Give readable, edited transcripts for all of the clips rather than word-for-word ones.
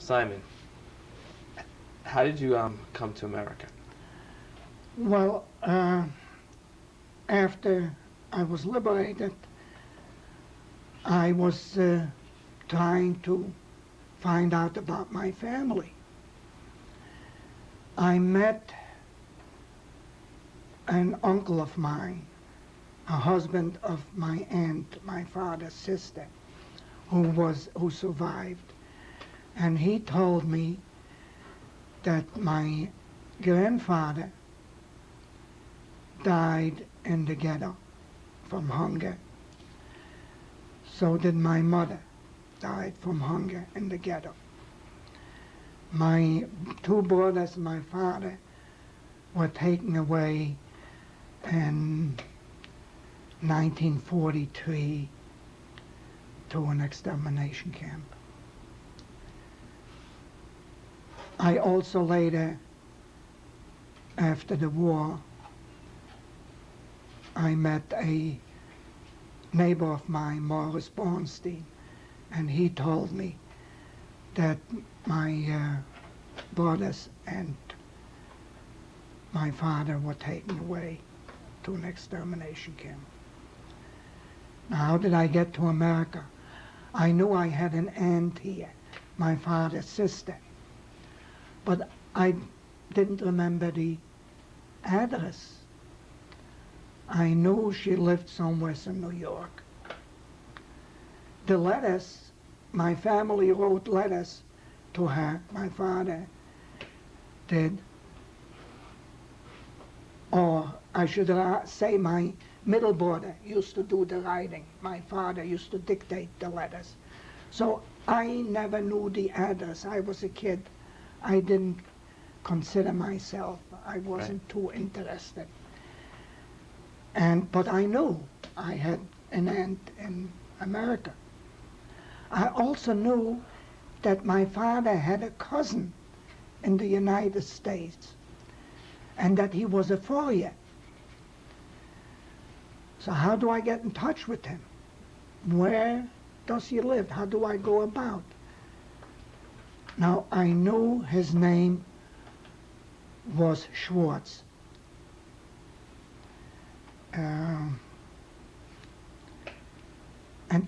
Simon, how did you come to America? Well, after I was liberated, I was trying to find out about my family. I met an uncle of mine, a husband of my aunt, my father's sister, who survived. And he told me that my grandfather died in the ghetto from hunger. So did my mother, died from hunger in the ghetto. My two brothers and my father were taken away in 1943 to an extermination camp. I also later, after the war, I met a neighbor of mine, Morris Bornstein, and he told me that my brothers and my father were taken away to an extermination camp. Now, how did I get to America? I knew I had an aunt here, my father's sister, but I didn't remember the address. I knew she lived somewhere in New York. The letters, my family wrote letters to her, my father did, or I should say my middle brother used to do the writing. My father used to dictate the letters. So I never knew the address. I was a kid. I didn't consider myself. I wasn't too interested. But I knew I had an aunt in America. I also knew that my father had a cousin in the United States and that he was a Fourier. So how do I get in touch with him? Where does he live? How do I go about? Now, I knew his name was Schwartz.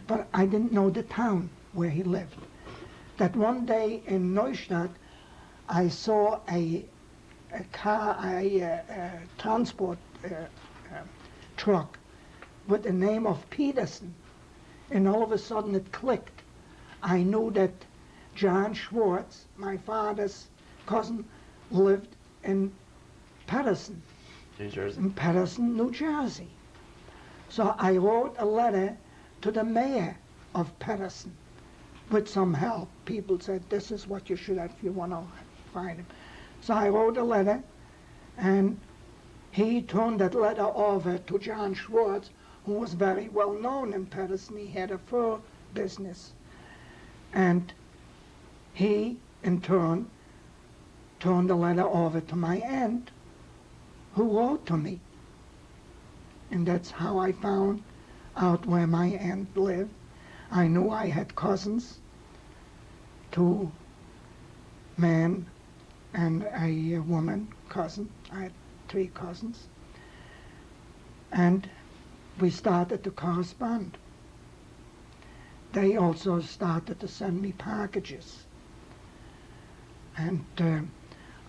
But I didn't know the town where he lived. That one day in Neustadt, I saw a transport truck with the name of Peterson, and all of a sudden it clicked. I knew that John Schwartz, my father's cousin, lived in Patterson, New Jersey. in Patterson, New Jersey. So I wrote a letter to the mayor of Patterson with some help. People said, this is what you should have if you want to find him. So I wrote a letter, and he turned that letter over to John Schwartz, who was very well known in Patterson. He had a fur business. And he, in turn, turned the letter over to my aunt, who wrote to me. And that's how I found out where my aunt lived. I knew I had cousins, 2 men and a woman cousin. I had 3 cousins. And we started to correspond. They also started to send me packages. And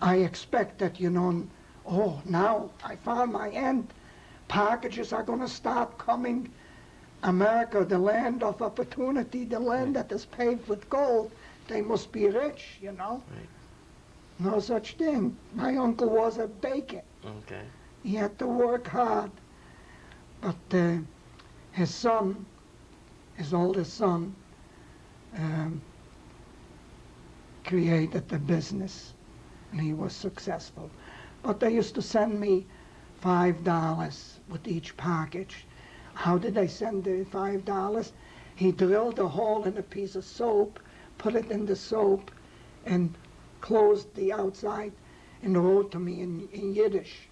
I expect that, oh, now I found my aunt. Packages are going to start coming. America, the land of opportunity, the land that is paved with gold, they must be rich, Right. No such thing. My uncle was a baker. Okay. He had to work hard. But his son, his oldest son, created the business, and he was successful. But they used to send me $5 with each package. How did they send the $5? He drilled a hole in a piece of soap, put it in the soap, and closed the outside, and wrote to me in Yiddish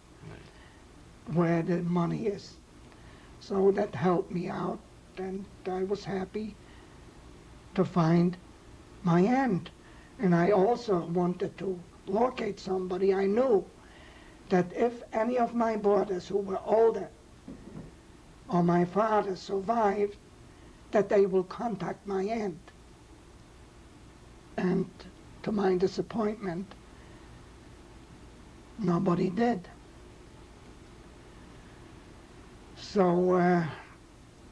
where the money is. So that helped me out, and I was happy to find my aunt. And I also wanted to locate somebody. I knew that if any of my brothers who were older or my father survived, that they will contact my aunt. And to my disappointment, nobody did. So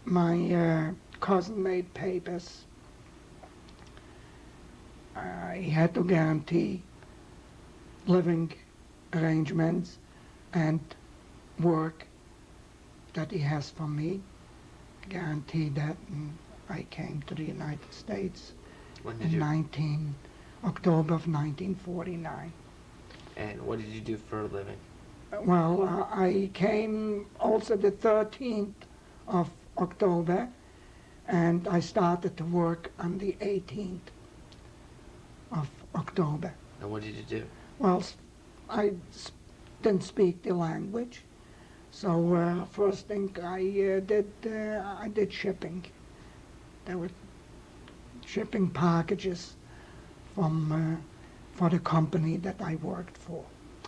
my cousin made papers. He had to guarantee living arrangements and work that he has for me. Guaranteed that, and I came to the United States When did in October of 1949. And what did you do for a living? Well, I came also the 13th of October, and I started to work on the 18th of October. And what did you do? Well, I didn't speak the language, so first thing I did shipping. There were shipping packages from for the company that I worked for.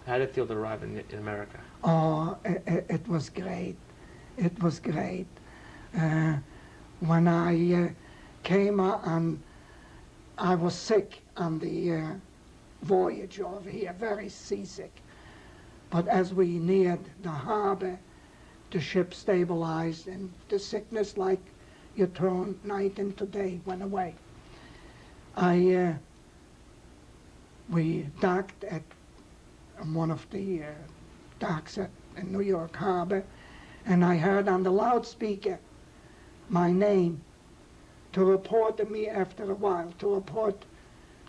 How did it feel to arrive in America? Oh, it was great. It was great. When I came on, I was sick on the voyage over here, very seasick. But as we neared the harbor, the ship stabilized and the sickness, like you turn night into day, went away. We docked at one of the docks in New York Harbor, and I heard on the loudspeaker my name to report to me after a while, to report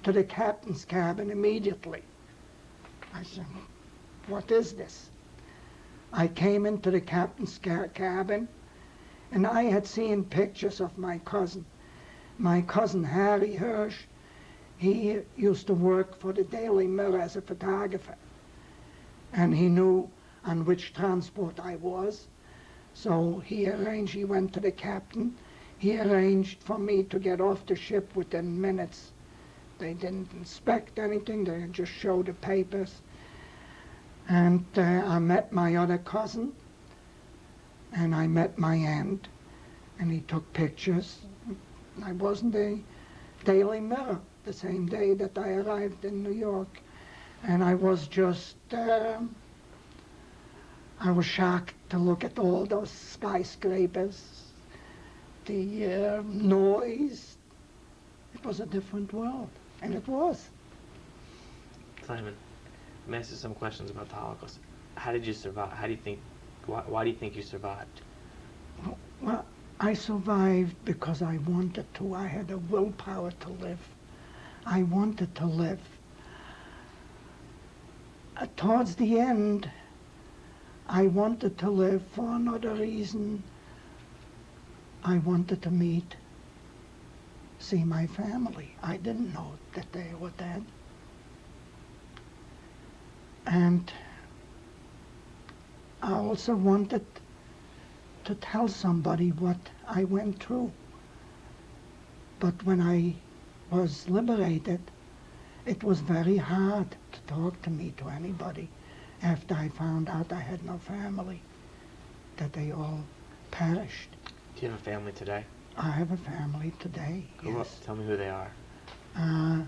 to the captain's cabin immediately. I said, what is this? I came into the captain's cabin, and I had seen pictures of my cousin. My cousin Harry Hirsch, he used to work for the Daily Mirror as a photographer, and he knew on which transport I was. So he went to the captain, he arranged for me to get off the ship within minutes. They didn't inspect anything, they just showed the papers. And I met my other cousin, and I met my aunt, and he took pictures. I was in the Daily Mirror the same day that I arrived in New York, and I was just, I was shocked to look at all those skyscrapers, the noise. It was a different world, and it was. Simon, let me ask you some questions about the Holocaust. How did you survive? How do you think, why do you think you survived? Well, I survived because I wanted to. I had a willpower to live. I wanted to live. Towards the end, I wanted to live for another reason. I wanted to see my family. I didn't know that they were dead. And I also wanted to tell somebody what I went through. But when I was liberated, it was very hard to talk to anybody after I found out I had no family, that they all perished. Do you have a family today? I have a family today, yes. Tell me who they are. I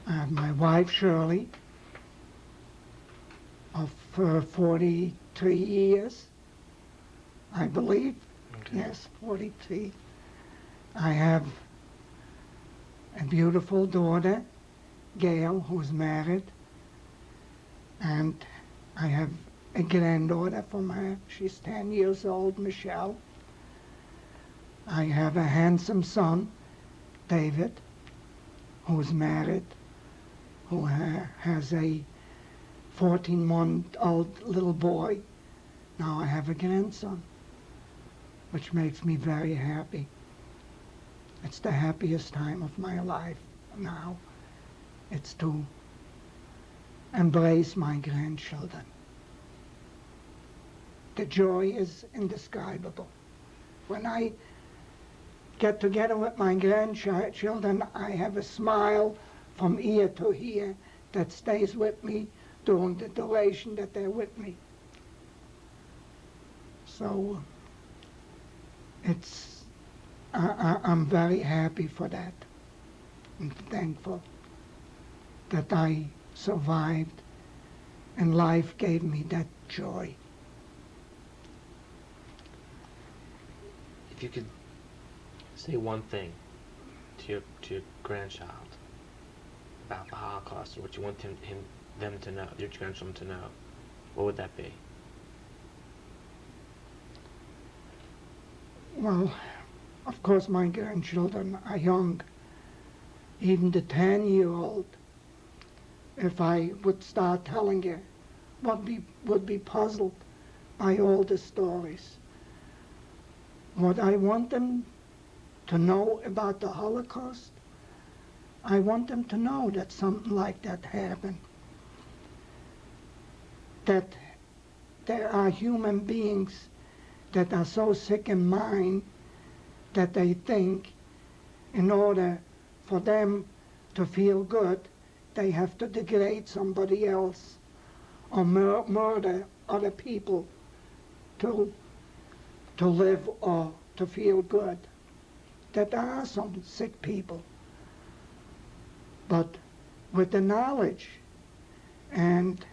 have my wife, Shirley, of 43 years, I believe. Okay. Yes, 43. I have a beautiful daughter, Gail, who's married, and I have a granddaughter from her. She's 10 years old, Michelle. I have a handsome son, David, who's married, who has a 14-month-old little boy. Now I have a grandson, which makes me very happy. It's the happiest time of my life now. It's to embrace my grandchildren. The joy is indescribable. When I get together with my grandchildren, I have a smile from ear to ear that stays with me during the duration that they're with me. So I'm very happy for that and thankful that I survived and life gave me that joy. If you could say one thing to your grandchild about the Holocaust, or what you want them to know, your grandchildren to know, what would that be? Well, of course my grandchildren are young. Even the 10-year-old, if I would start telling her, would be puzzled by all the stories. What I want them to know about the Holocaust, I want them to know that something like that happened. That there are human beings that are so sick in mind that they think in order for them to feel good, they have to degrade somebody else or murder other people to live or to feel good. That there are some sick people. But with the knowledge and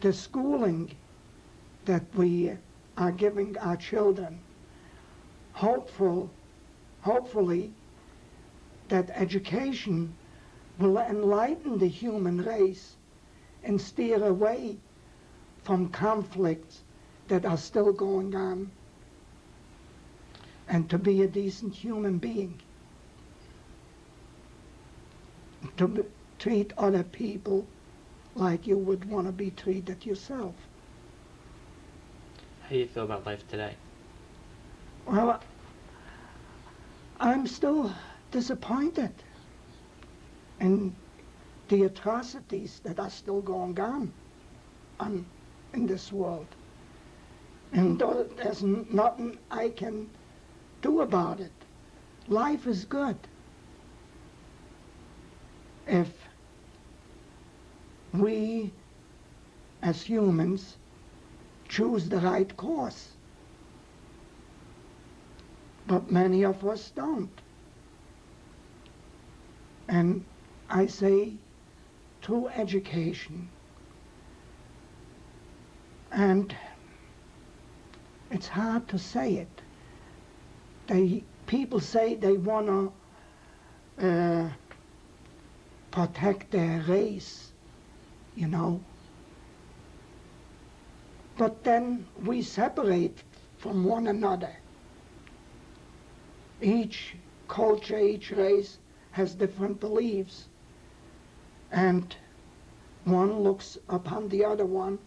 the schooling that we are giving our children, hopefully that education will enlighten the human race and steer away from conflicts that are still going on, and to be a decent human being, to treat other people like you would want to be treated yourself. How do you feel about life today? Well, I'm still disappointed in the atrocities that are still going on in this world. And there's nothing I can do about it. Life is good if we as humans choose the right course. But many of us don't. And I say through education, and it's hard to say it. People say they want to protect their race, you know. But then we separate from one another. Each culture, each race has different beliefs, and one looks upon the other one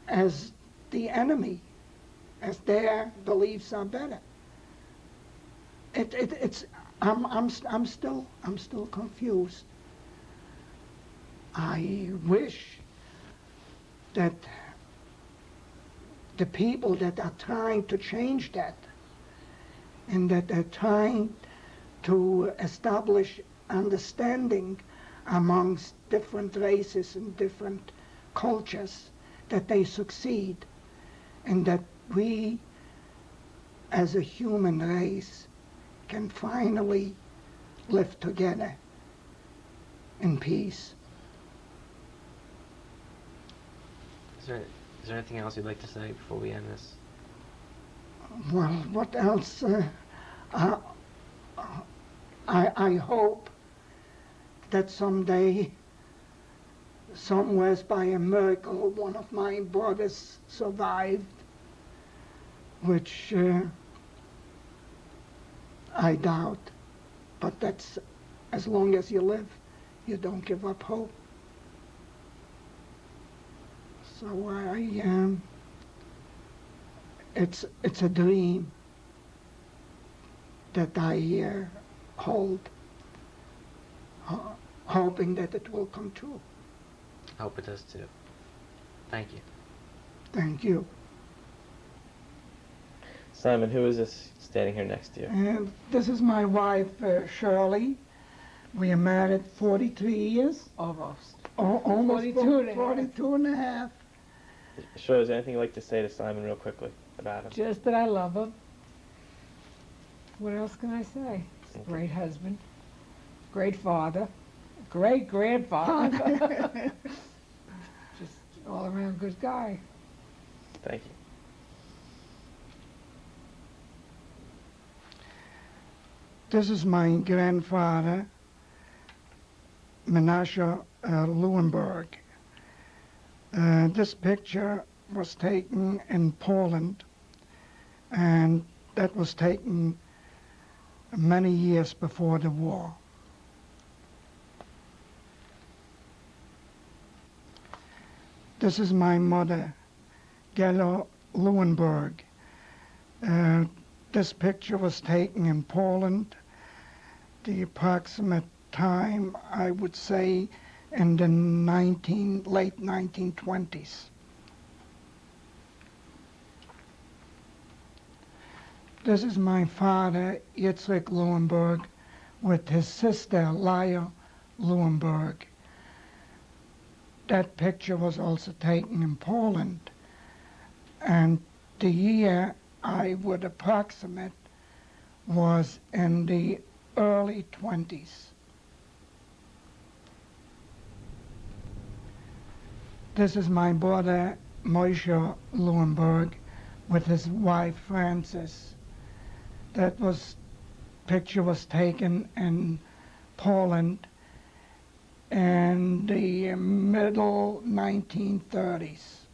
as the enemy, as their beliefs are better. I'm still confused. I wish that the people that are trying to change that, and that are trying to establish understanding amongst different races and different cultures, that they succeed, and that we as a human race can finally live together in peace. Is there anything else you'd like to say before we end this? Well, what else? I hope that someday, somewhere by a miracle, one of my brothers survived, which I doubt. But that's, as long as you live, you don't give up hope. So it's a dream that I hold, hoping that it will come true. I hope it does too. Thank you. Thank you. Simon, who is this standing here next to you? This is my wife, Shirley, We are married 43 years, Almost. almost 42 and a half. 42 and a half. Sure, is there anything you'd like to say to Simon real quickly about him? Just that I love him. What else can I say? He's a great husband, great father, great grandfather. Just all around good guy. Thank you. This is my grandfather, Menashe Lewenberg. This picture was taken in Poland, and that was taken many years before the war. This is my mother, Gelo Lewenberg. This picture was taken in Poland. The approximate time, I would say, in the late 1920s. This is my father, Yitzhak Lewenberg, with his sister, Laya Lewenberg. That picture was also taken in Poland, and the year I would approximate was in the early 20s. This is my brother, Moshe Lewenberg, with his wife, Frances. That picture was taken in Poland in the middle 1930s.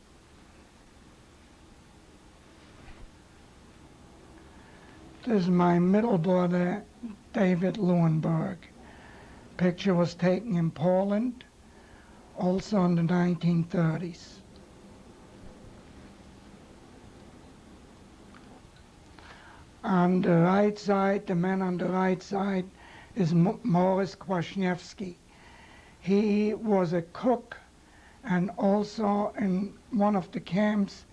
This is my middle brother, David Lewenberg. Picture was taken in Poland, also in the 1930s. On the right side, the man on the right side is Morris Kwasniewski. He was a cook, and also in one of the camps,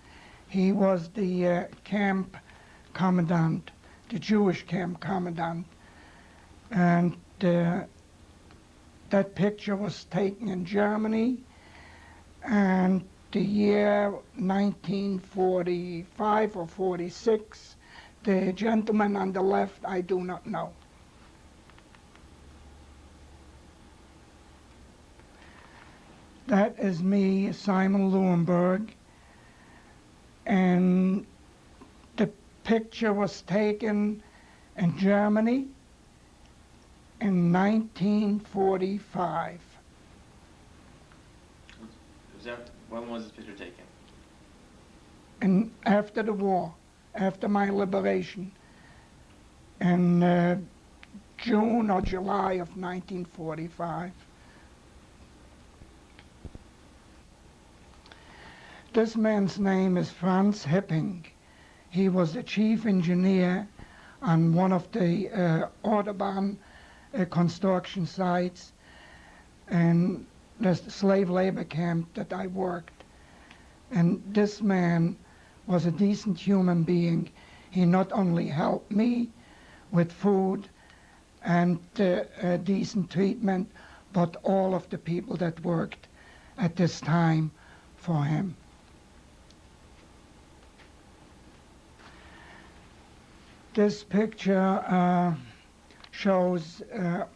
he was the camp commandant, the Jewish camp commandant. And that picture was taken in Germany, and the year 1945 or 46. The gentleman on the left, I do not know. That is me, Simon Lewenberg, and the picture was taken in Germany in 1945. When was this picture taken? And after the war, after my liberation, in June or July of 1945. This man's name is Franz Hipping. He was the chief engineer on one of the Autobahn construction sites and the slave labor camp that I worked. And this man was a decent human being. He not only helped me with food and decent treatment, but all of the people that worked at this time for him. This picture shows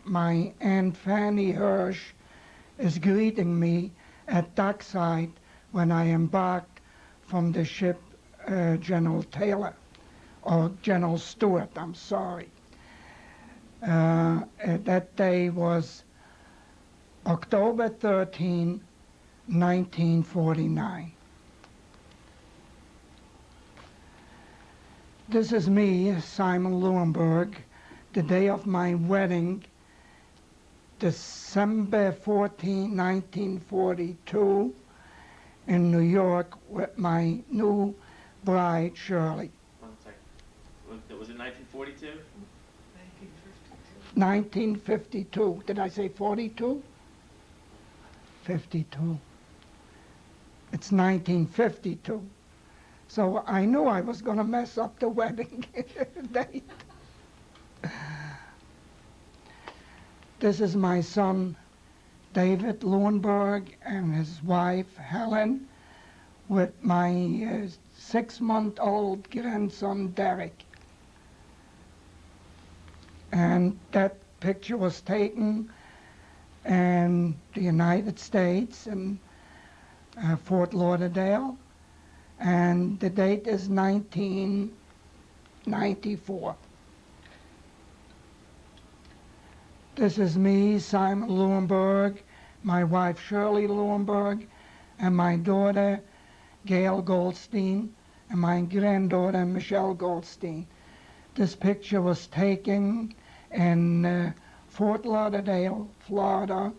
my Aunt Fanny Hirsch is greeting me at dockside when I embarked from the ship General Taylor, or General Stewart, I'm sorry. That day was October 13, 1949. This is me, Simon Lewenberg, the day of my wedding, December 14, 1942, in New York with my new bride, Shirley. 1 second. Was it 1942? 1952. Did I say 42? 52. It's 1952. So I knew I was going to mess up the wedding date. This is my son, David Lewenberg, and his wife, Helen, with my 6-month-old grandson, Derek. And that picture was taken in the United States in Fort Lauderdale, and the date is 1994. This is me, Simon Lewenberg, my wife Shirley Lewenberg, and my daughter Gail Goldstein, and my granddaughter Michelle Goldstein. This picture was taken in Fort Lauderdale, Florida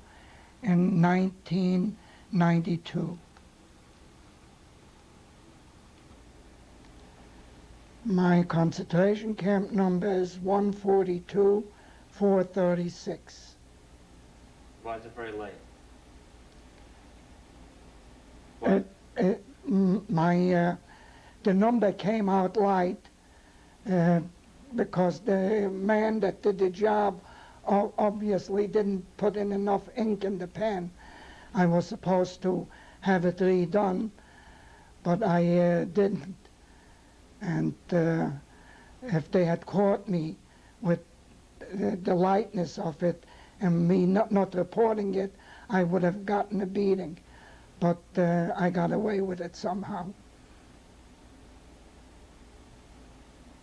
in 1992. My concentration camp number is 142-436. Why is it very late? The number came out light because the man that did the job obviously didn't put in enough ink in the pen. I was supposed to have it redone, but I didn't. And if they had caught me with the lightness of it and me not reporting it, I would have gotten a beating. But I got away with it somehow.